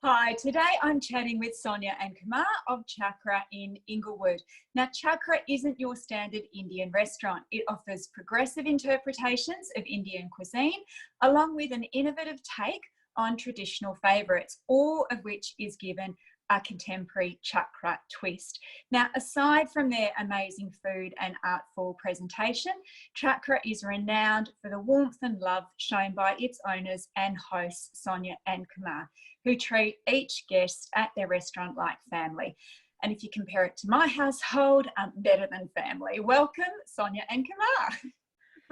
Hi, today I'm chatting with Sonia and Kumar of Chakra in Inglewood. Now, Chakra isn't your standard Indian restaurant. It offers progressive interpretations of Indian cuisine, along with an innovative take on traditional favourites, all of which is given a contemporary Chakra twist. Now, aside from their amazing food and artful presentation, Chakra is renowned for the warmth and love shown by its owners and hosts, Sonia and Kumar, who treat each guest at their restaurant like family. And if you compare it to my household, better than family. Welcome, Sonia and Kumar.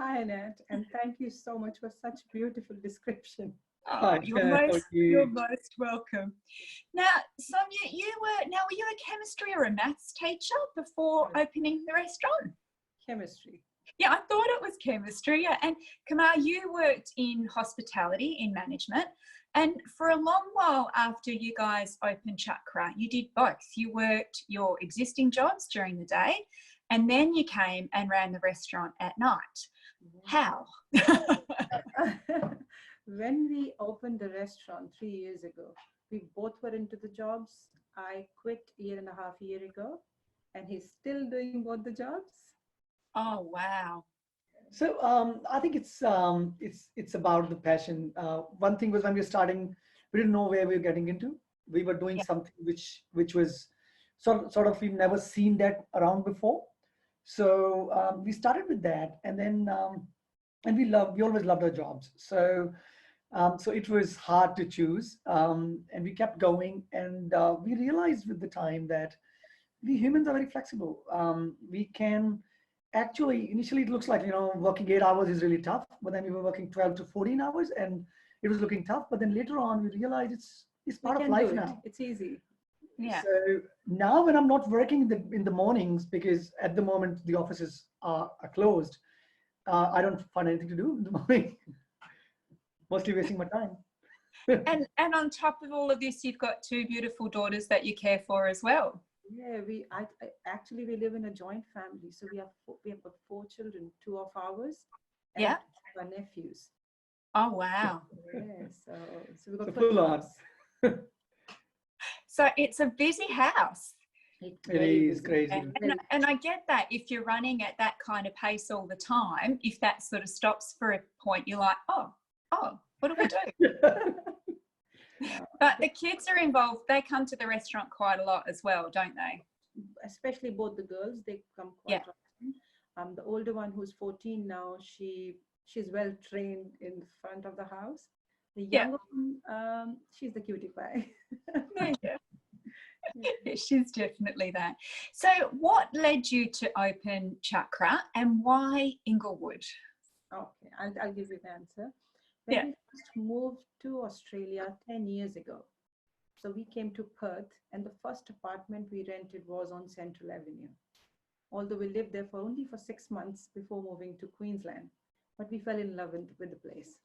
Hi, Annette, and thank you so much for such beautiful description. Oh, you're most welcome. Now, Sonia, were you a chemistry or a maths teacher before opening the restaurant? Chemistry. Yeah, I thought it was chemistry. Yeah. And Kumar, you worked in hospitality, in management. And for a long while after you guys opened Chakra, you did both. You worked your existing jobs during the day, and then you came and ran the restaurant at night. How? When we opened the restaurant 3 years ago, we both were into the jobs. I quit a year and a half ago, and he's still doing both the jobs. Oh, wow. So I think it's about the passion. One thing was when we were starting, we didn't know where we were getting into. We were doing something which was sort of we've never seen that around before. So we started with that, and then and we always loved our jobs. So it was hard to choose, and we kept going, and we realized with the time that we humans are very flexible. We can actually, initially it looks like, working 8 hours is really tough, but then we were working 12 to 14 hours and it was looking tough. But then later on, we realized it's part of life now. It's easy. Yeah. So now when I'm not working in the mornings, because at the moment the offices are closed, I don't find anything to do in the morning. Mostly wasting my time. and on top of all of this, you've got two beautiful daughters that you care for as well. Yeah, actually we live in a joint family, so we have got 4 children, 2 of ours, and our nephews. Oh wow! Yeah, so we've got full on. So it's a busy house. It is crazy. And I get that if you're running at that kind of pace all the time, if that sort of stops for a point, you're like, oh, what do we do? But the kids are involved. They come to the restaurant quite a lot as well, don't they? Especially both the girls, they come quite often. The older one, who's 14 now, she's well trained in the front of the house. The younger one, she's the cutie pie. Yeah, she's definitely that. So what led you to open Chakra and why Inglewood? Okay, I'll give you the answer. When we first moved to Australia 10 years ago, so we came to Perth, and the first apartment we rented was on Central Avenue. Although we lived there only for 6 months before moving to Queensland, but we fell in love with the place.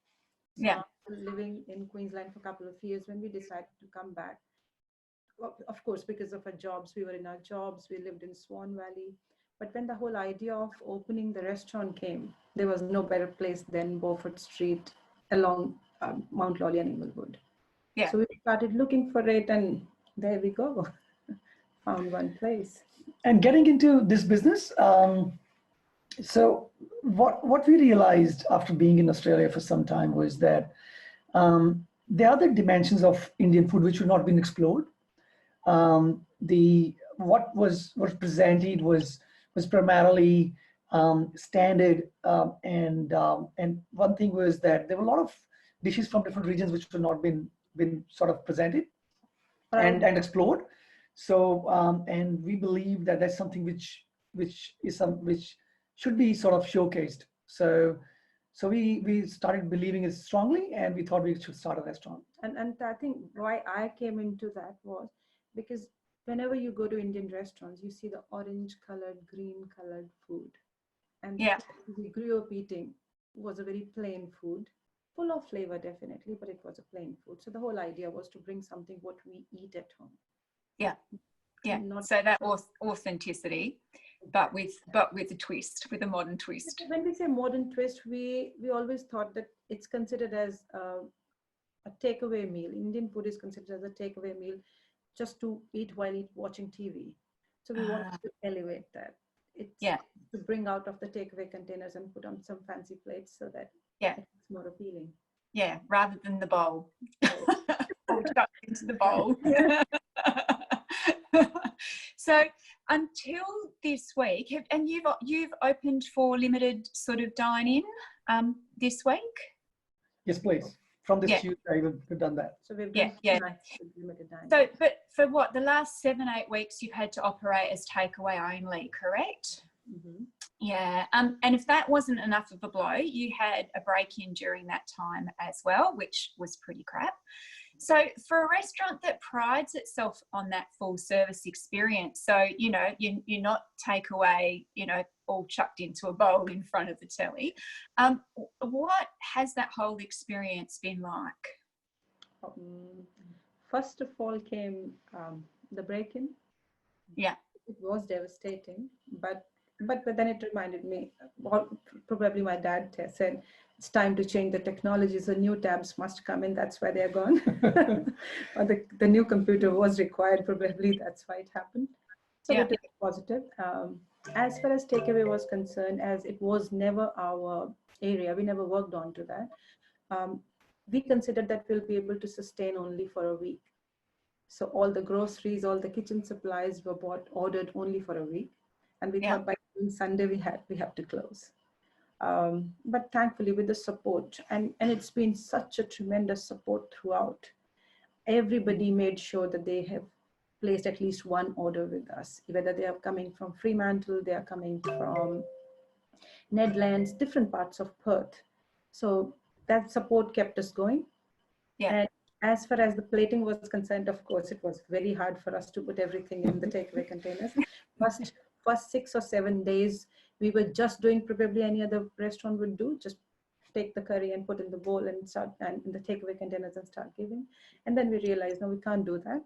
So after living in Queensland for a couple of years, when we decided to come back, of course, because of our jobs, we were in our jobs, we lived in Swan Valley. But when the whole idea of opening the restaurant came, there was no better place than Beaufort Street along Mount Lawley and Inglewood. Yeah. So we started looking for it, and there we go. Found one place. And getting into this business, so what we realized after being in Australia for some time was that there are other dimensions of Indian food which have not been explored. What was presented was primarily standard, and one thing was that there were a lot of dishes from different regions which have not been sort of presented and explored. So and we believe that that's something which should be sort of showcased. So we started believing it strongly, and we thought we should start a restaurant. And I think why I came into that was because whenever you go to Indian restaurants, you see the orange colored, green colored food. And we grew up eating was a very plain food, full of flavor definitely, but it was a plain food. So the whole idea was to bring something what we eat at home. Yeah. So that authenticity, but with a twist, with a modern twist. When we say modern twist, we always thought that it's considered as a takeaway meal. Indian food is considered as a takeaway meal, just to eat while watching TV. So we want to elevate that. It's to bring out of the takeaway containers and put on some fancy plates so that it's more appealing. Yeah, rather than the bowl. All chucked into the bowl. So until this week, and you've opened for limited sort of dine-in this week? Yes, please. From this Tuesday, we've done that. So we've done limited dine-in. So, but for what, the last 7-8 weeks, you've had to operate as takeaway only, correct? Mm-hmm. Yeah, and if that wasn't enough of a blow, you had a break-in during that time as well, which was pretty crap. So for a restaurant that prides itself on that full service experience, so, you know, you're not takeaway, you know, all chucked into a bowl in front of the telly. What has that whole experience been like? First of all came the break-in. Yeah. It was devastating, but then it reminded me, probably my dad said, it's time to change the technology, so new tabs must come in, that's why they're gone. Or the new computer was required, probably that's why it happened. So it was positive. As far as takeaway was concerned, as it was never our area, we never worked on to that. We considered that we'll be able to sustain only for a week. So all the groceries, all the kitchen supplies were ordered only for a week. And we thought by Sunday we have to close. But thankfully with the support, and it's been such a tremendous support throughout. Everybody made sure that they have placed at least one order with us, whether they are coming from Fremantle, they are coming from Nedlands, different parts of Perth. So that support kept us going. Yeah. And as far as the plating was concerned, of course, it was very hard for us to put everything in the takeaway containers. First 6 or 7 days, we were just doing probably any other restaurant would do, just take the curry and put in the bowl and start and in the takeaway containers and start giving. And then we realized, no, we can't do that.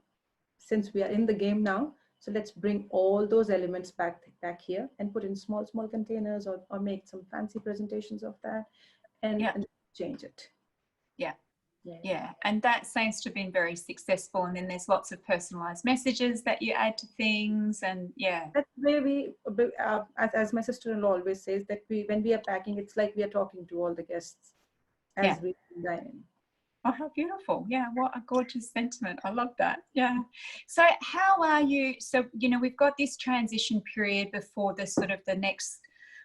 Since we are in the game now, so let's bring all those elements back here and put in small containers or make some fancy presentations of that and change it. Yeah, and that seems to have been very successful. And then there's lots of personalized messages that you add to things, and that's where we, as my sister-in-law always says, that when we are packing, it's like we are talking to all the guests as we dine in. Oh, how beautiful. Yeah, what a gorgeous sentiment. I love that. Yeah. So how are you, so, you know, we've got this transition period before the sort of the next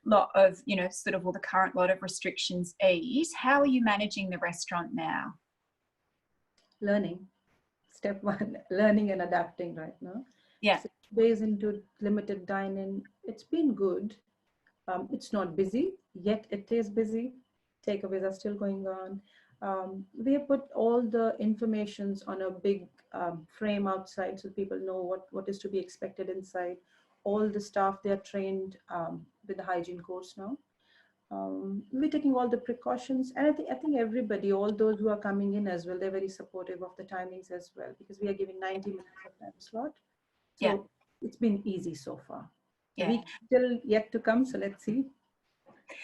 lot of, you know, sort of all the current lot of restrictions ease. How are you managing the restaurant now? Learning. Step one, learning and adapting right now. Yeah. 6 days into limited dine-in, it's been good. It's not busy, yet it is busy. Takeaways are still going on. We have put all the informations on a big frame outside so people know what is to be expected inside. All the staff, they are trained with the hygiene course now. We're taking all the precautions, and I think everybody, all those who are coming in as well, they're very supportive of the timings as well, because we are giving 90 minutes of time slot. So it's been easy so far. The week still yet to come, so let's see.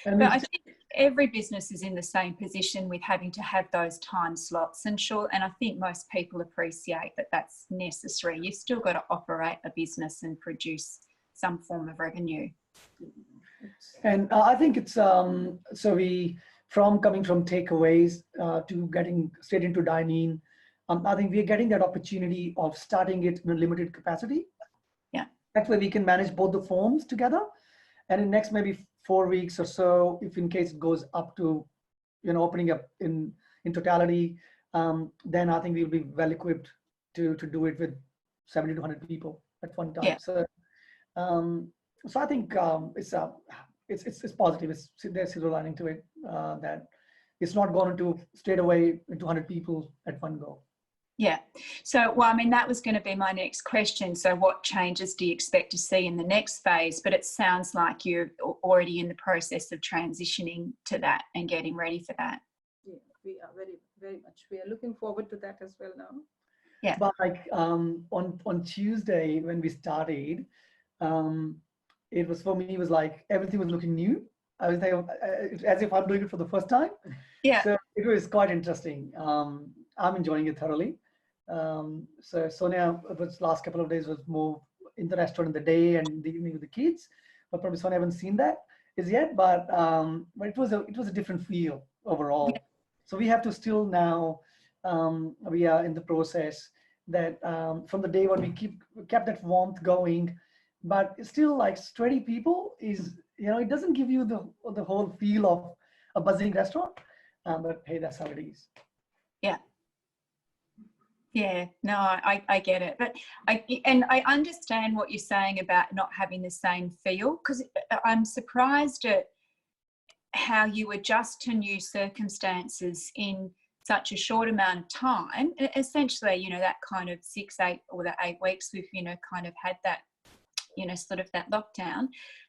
But I think every business is in the same position with having to have those time slots, and I think most people appreciate that that's necessary. You've still got to operate a business and produce some form of revenue. And I think it's so coming from takeaways to getting straight into dining. I think we're getting that opportunity of starting it in a limited capacity. Yeah, that way we can manage both the forms together. And in next maybe 4 weeks or so, if in case it goes up to, you know, opening up in totality, then I think we'll be well equipped to do it with 70 to 100 people at one time. Yeah. So I think it's positive. There's silver lining to it, that it's not going to straight away into 100 people at one go. Yeah. So, well, I mean, that was going to be my next question. So what changes do you expect to see in the next phase? But it sounds like you're already in the process of transitioning to that and getting ready for that. Yeah, we are very, very much. We are looking forward to that as well now. Yeah. But like on Tuesday when we started, it was, for me, it was like everything was looking new. I was like, as if I'm doing it for the first time. Yeah. So it was quite interesting. I'm enjoying it thoroughly. So Sonia, was last couple of days was more in the restaurant in the day and the evening with the kids. But probably Sonia haven't seen that as yet. But it was a different feel overall. So we have to still now, we are in the process that from the day when we kept that warmth going, but it's still like 20 people is, it doesn't give you the whole feel of a buzzing restaurant. But hey, that's how it is. Yeah. Yeah, no, I get it. But I understand what you're saying about not having the same feel, because I'm surprised at how you adjust to new circumstances in such a short amount of time. Essentially, that kind of 6-8 or the 8 weeks we've, kind of had that, sort of that lockdown.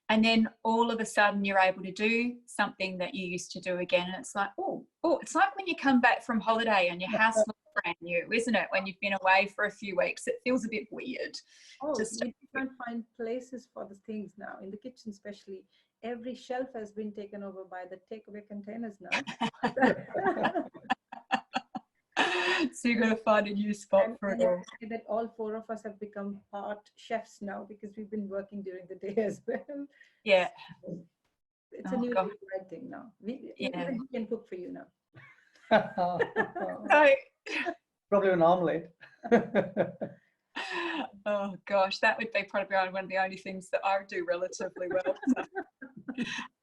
And then all of a sudden you're able to do something that you used to do again. And it's like, oh, it's like when you come back from holiday and your house looks brand new, isn't it? When you've been away for a few weeks, it feels a bit weird. You can't find places for the things now. In the kitchen especially, every shelf has been taken over by the takeaway containers now. So you've got to find a new spot for it all. That all 4 of us have become part chefs now because we've been working during the day as well. Yeah. It's a new thing now. We can cook for you now. So, probably an omelette. Oh gosh, that would be probably one of the only things that I do relatively well.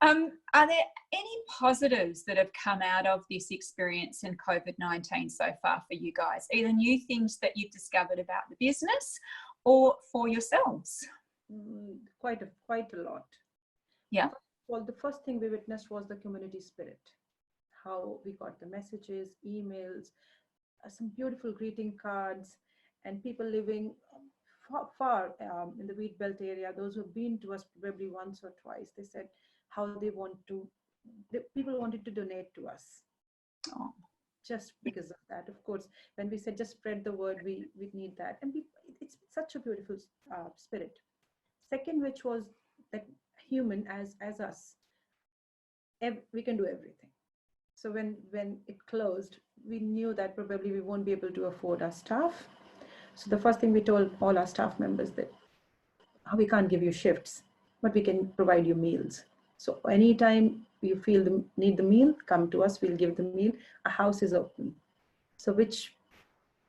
Are there any positives that have come out of this experience in COVID-19 so far for you guys? Either new things that you've discovered about the business or for yourselves? Quite a lot. Yeah. Well, the first thing we witnessed was the community spirit. How we got the messages, emails, some beautiful greeting cards, and people living far in the wheat belt area. Those who've been to us probably once or twice, they said how people wanted to donate to us. Oh. Just because of that. Of course, when we said just spread the word, we need that. And it's such a beautiful spirit. Second, which was that human as us, we can do everything. So when it closed, we knew that probably we won't be able to afford our staff. So the first thing we told all our staff members that we can't give you shifts, but we can provide you meals. So anytime you need the meal, come to us, we'll give the meal. Our house is open. So which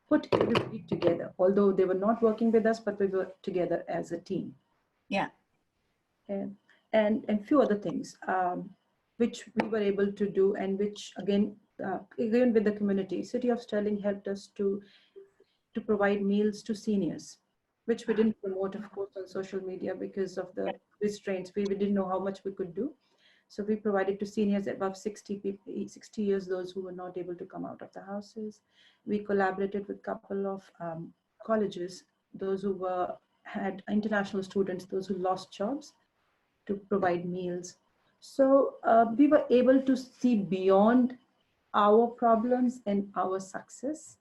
put everybody together, although they were not working with us, but we were together as a team. Yeah. And few other things, which we were able to do, and which again with the community, City of Sterling helped us to provide meals to seniors, which we didn't promote, of course, on social media because of the restraints. We didn't know how much we could do. So we provided to seniors above 60 years, those who were not able to come out of the houses. We collaborated with a couple of colleges, those who had international students, those who lost jobs, to provide meals. So we were able to see beyond our problems and our success,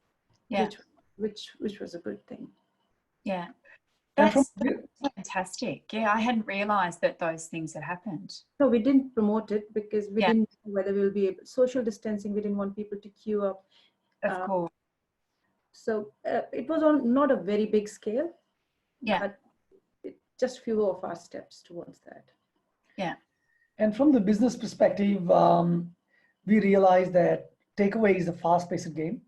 which was a good thing. Yeah. That's fantastic. Yeah, I hadn't realized that those things had happened. No, we didn't promote it because we didn't know whether we'll be able. Social distancing, we didn't want people to queue up. Of course. So it was on not a very big scale, but just few of our steps towards that. Yeah. And from the business perspective, we realized that takeaway is a fast-paced game.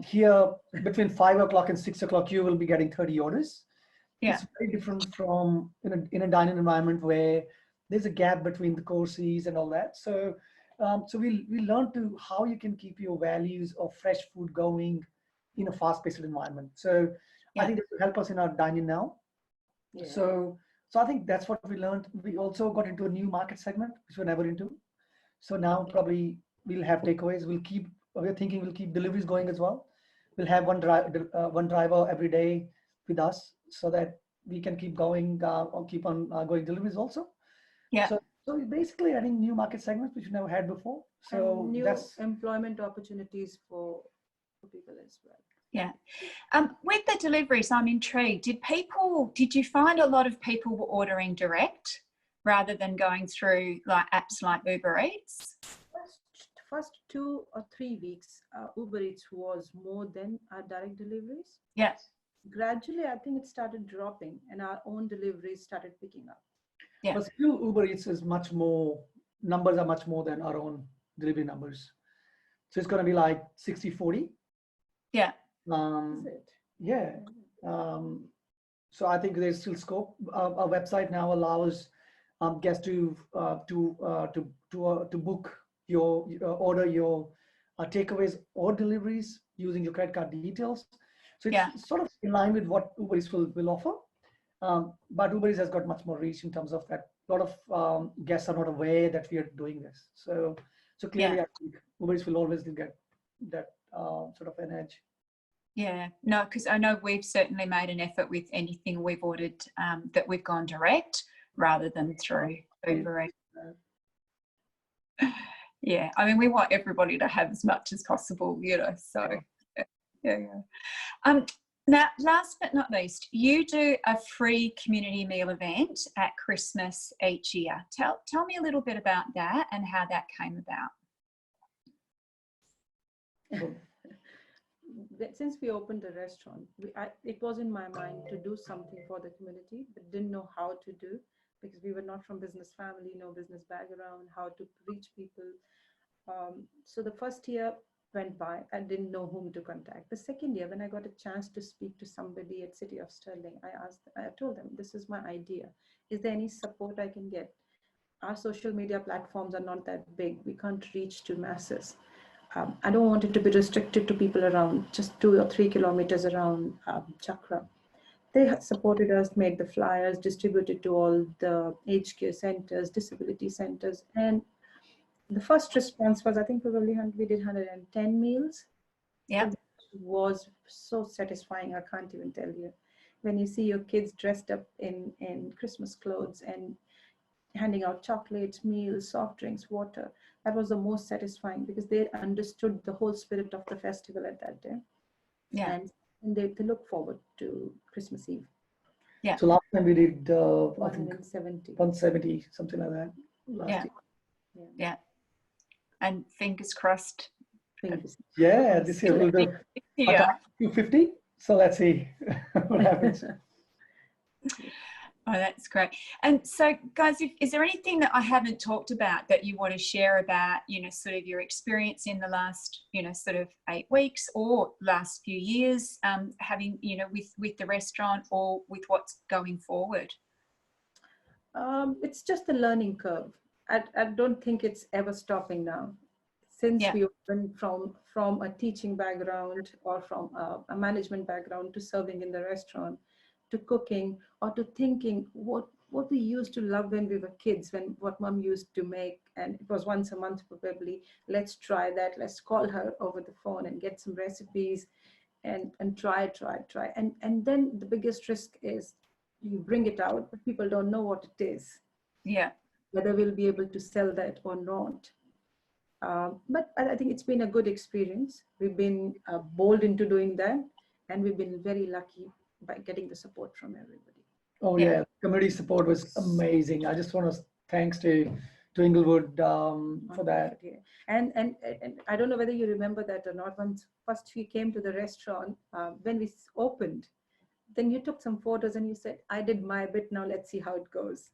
Here, between 5 o'clock and 6 o'clock, you will be getting 30 orders. Yeah. It's very different from in a dining environment where there's a gap between the courses and all that. So, we learned how you can keep your values of fresh food going in a fast-paced environment. So I think that will help us in our dining now. Yeah. So I think that's what we learned. We also got into a new market segment, which we're never into. So now probably we'll have takeaways. We're thinking we'll keep deliveries going as well. We'll have one driver every day with us so that we can keep going or keep on going deliveries also. Yeah. So basically adding new market segments which we never had before. So and new employment opportunities for people as well. Yeah. With the deliveries, I'm intrigued. Did you find a lot of people were ordering direct rather than going through like apps like Uber Eats? first 2 or 3 weeks, Uber Eats was more than our direct deliveries. Yeah. Gradually, I think it started dropping and our own deliveries started picking up. Yeah. But still, Uber Eats is much more, numbers are much more than our own delivery numbers. So it's going to be like 60-40. Yeah. Is it? Yeah. So I think there's still scope. Our website now allows guests to book order your takeaways or deliveries using your credit card details. So it's sort of in line with what Uber Eats will offer. But Uber Eats has got much more reach in terms of that. A lot of guests are not aware that we are doing this. So clearly, I think Uber Eats will always get that sort of an edge. Yeah, no, because I know we've certainly made an effort with anything we've ordered that we've gone direct rather than through Uber Eats. Yeah, I mean, we want everybody to have as much as possible, you know, so yeah. Now, last but not least, you do a free community meal event at Christmas each year. Tell me a little bit about that and how that came about. Since we opened the restaurant, it was in my mind to do something for the community, but didn't know how to do, because we were not from business family, no business background, how to reach people. So the first year went by, I didn't know whom to contact. The second year, when I got a chance to speak to somebody at City of Sterling, I told them, this is my idea. Is there any support I can get? Our social media platforms are not that big. We can't reach to masses. I don't want it to be restricted to people around just 2 or 3 kilometers around Chakra. They supported us, made the flyers, distributed to all the aged care centers, disability centers. And the first response was, I think probably we did 110 meals. Yeah. It was so satisfying. I can't even tell you. When you see your kids dressed up in Christmas clothes and handing out chocolates, meals, soft drinks, water. That was the most satisfying, because they understood the whole spirit of the festival at that day. Yeah. And they look forward to Christmas Eve. Yeah. So last time we did, I think 170. 170, something like that. Yeah. Year. Yeah. And fingers crossed. Yeah, this year we'll do 250. So let's see what happens. Oh, that's great. And so, guys, is there anything that I haven't talked about that you want to share about, you know, sort of your experience in the last, you know, sort of 8 weeks or last few years, having, you know, with the restaurant or with what's going forward? It's just a learning curve. I don't think it's ever stopping now. Since we went from a teaching background or from a management background to serving in the restaurant, to cooking, or to thinking what we used to love when we were kids, when what mom used to make, and it was once a month probably. Let's try that. Let's call her over the phone and get some recipes, and try. And then the biggest risk is you bring it out, but people don't know what it is. Yeah. Whether we'll be able to sell that or not. But I think it's been a good experience. We've been bold into doing that, and we've been very lucky by getting the support from everybody. Oh yeah, community support was amazing. I just want to thanks to Inglewood for that. Yeah. And I don't know whether you remember that or not. Once first we came to the restaurant, when we opened, then you took some photos and you said, "I did my bit. Now let's see how it goes."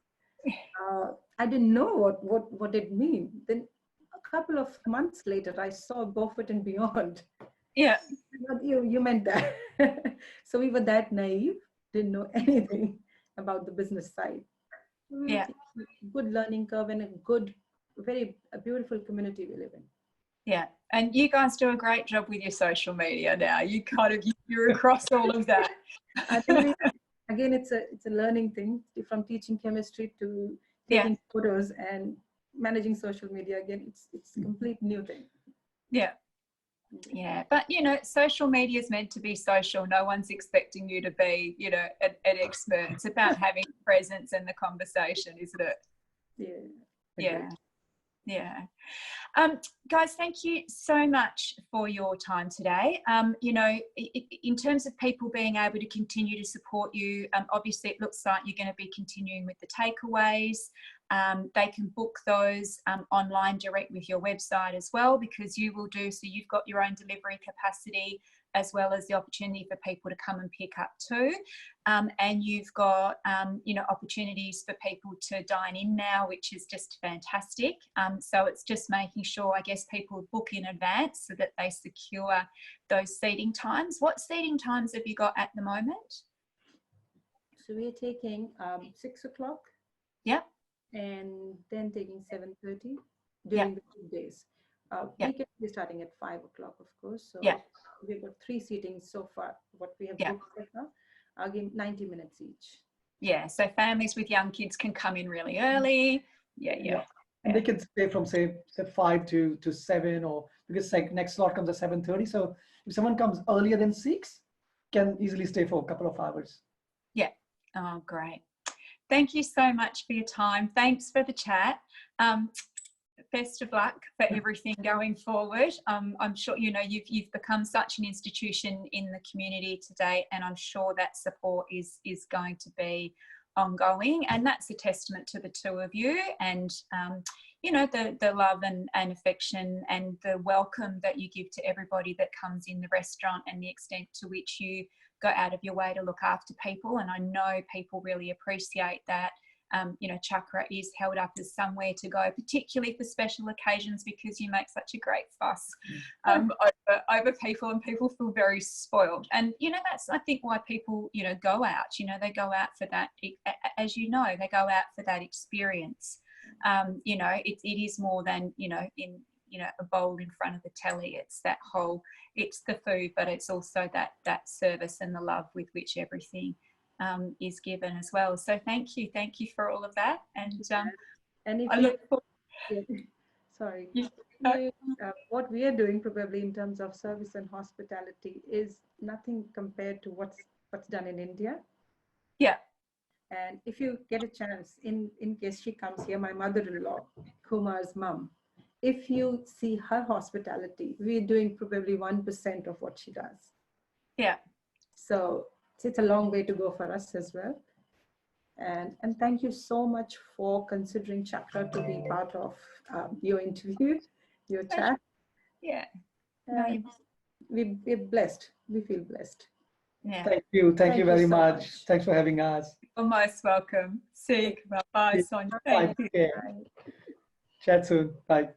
I didn't know what it mean. Then a couple of months later, I saw Go Fit and Beyond. Yeah. You meant that. So we were that naive, didn't know anything about the business side. Yeah. Good learning curve and a beautiful community we live in. Yeah. And you guys do a great job with your social media now. You're across all of that. I think again, it's a learning thing, from teaching chemistry to taking photos and managing social media. Again, it's a complete new thing. Yeah. Yeah, but you know, social media is meant to be social. No one's expecting you to be, you know, an expert. It's about having presence in the conversation, isn't it? Yeah. Yeah. Guys, thank you so much for your time today. You know, in terms of people being able to continue to support you, obviously it looks like you're going to be continuing with the takeaways. They can book those online direct with your website as well, because you will do, so you've got your own delivery capacity as well as the opportunity for people to come and pick up too. And you've got, you know, opportunities for people to dine in now, which is just fantastic. So it's just making sure, I guess, people book in advance so that they secure those seating times. What seating times have you got at the moment? So we're taking 6 o'clock. Yep. And then taking 7:30 Yep. during the weekdays. Yep. Weekends we're starting at 5 o'clock, of course. So Yep. we've got 3 seatings so far. What we have Yep. booked right now, I'll give 90 minutes each. Yeah, so families with young kids can come in really early. Yeah. And they can stay from say 5 to 7, or because like next slot comes at 7:30. So if someone comes earlier than 6, can easily stay for a couple of hours. Yeah. Oh, great. Thank you so much for your time. Thanks for the chat. Best of luck for everything going forward. I'm sure, you know, you've become such an institution in the community today, and I'm sure that support is going to be ongoing, and that's a testament to the two of you, and you know, the love and affection and the welcome that you give to everybody that comes in the restaurant, and the extent to which you go out of your way to look after people. And I know people really appreciate that. You know, Chakra is held up as somewhere to go, particularly for special occasions, because you make such a great fuss over people, and people feel very spoiled. And, you know, that's, I think, why people, you know, go out. You know, they go out for that, as you know, they go out for that experience. You know, it is more than, you know, in, you know, a bowl in front of the telly. It's that whole, it's the food, but it's also that service and the love with which everything is given as well. So thank you for all of that. And if I look forward. Sorry. Yeah. What we are doing probably in terms of service and hospitality is nothing compared to what's done in India. Yeah. And if you get a chance, in case she comes here, my mother-in-law, Kumar's mum, if you see her hospitality, we're doing probably 1% of what she does. Yeah. So it's a long way to go for us as well. And thank you so much for considering Chakra to be part of your interview, your chat. Yeah. No, we're blessed. We feel blessed. yeah. Thank you very so much. Thanks for having us. You're most welcome. See you. Bye, Sonia. Bye. Thank you. Chat soon. Bye.